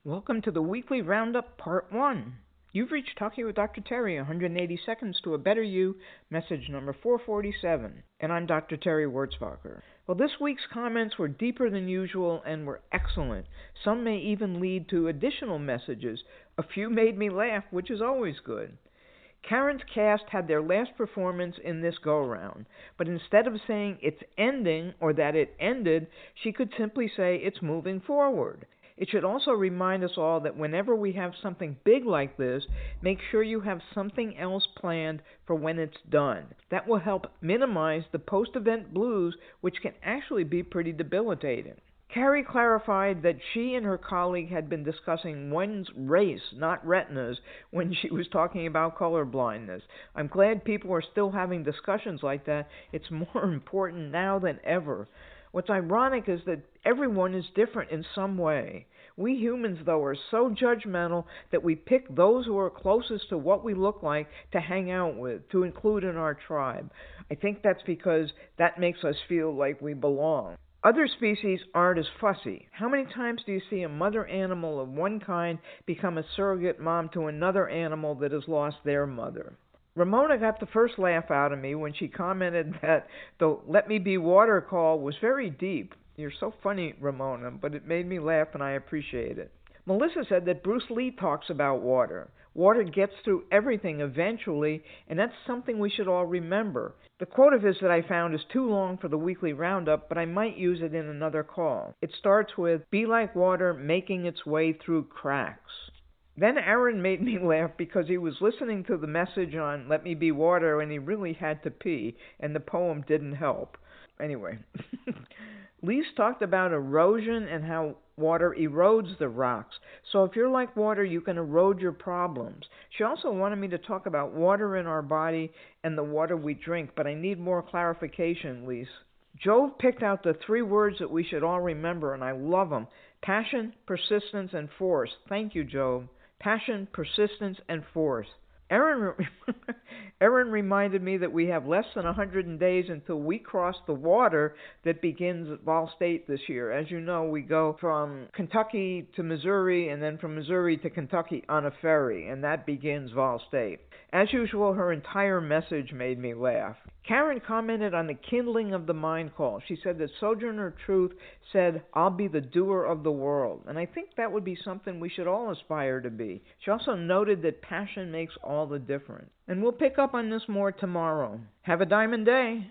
Welcome to the weekly Roundup, Part 1. You've reached Talking with Dr. Terry, 180 Seconds to a Better You, message number 447. And I'm Dr. Terry Wurzbacher. Well, this week's comments were deeper than usual and were excellent. Some may even lead to additional messages. A few made me laugh, which is always good. Karen's cast had their last performance in this go-round, but instead of saying it's ending or that it ended, she could simply say it's moving forward. It should also remind us all that whenever we have something big like this, make sure you have something else planned for when it's done. That will help minimize the post-event blues, which can actually be pretty debilitating. Carrie clarified that she and her colleague had been discussing one's race, not retinas, when she was talking about color blindness. I'm glad people are still having discussions like that. It's more important now than ever. What's ironic is that everyone is different in some way. We humans, though, are so judgmental that we pick those who are closest to what we look like to hang out with, to include in our tribe. I think that's because that makes us feel like we belong. Other species aren't as fussy. How many times do you see a mother animal of one kind become a surrogate mom to another animal that has lost their mother? Ramona got the first laugh out of me when she commented that the "Let Me Be Water" call was very deep. You're so funny, Ramona, but it made me laugh and I appreciate it. Melissa said that Bruce Lee talks about water. Water gets through everything eventually, and that's something we should all remember. The quote of his that I found is too long for the weekly roundup, but I might use it in another call. It starts with, "Be like water making its way through cracks." Then Aaron made me laugh because he was listening to the message on Let Me Be Water and he really had to pee, and the poem didn't help. Anyway, Lise talked about erosion and how water erodes the rocks. So if you're like water, you can erode your problems. She also wanted me to talk about water in our body and the water we drink, but I need more clarification, Lise. Jove picked out the 3 words that we should all remember, and I love them. Passion, persistence, and force. Thank you, Jove. Passion, persistence, and force. Erin reminded me that we have less than 100 days until we cross the water that begins at Vol State this year. As you know, we go from Kentucky to Missouri and then from Missouri to Kentucky on a ferry, and that begins Vol State. As usual, her entire message made me laugh. Karen commented on the kindling of the mind call. She said that Sojourner Truth said, "I'll be the doer of the world." And I think that would be something we should all aspire to be. She also noted that passion makes all the difference. And we'll pick up on this more tomorrow. Have a diamond day.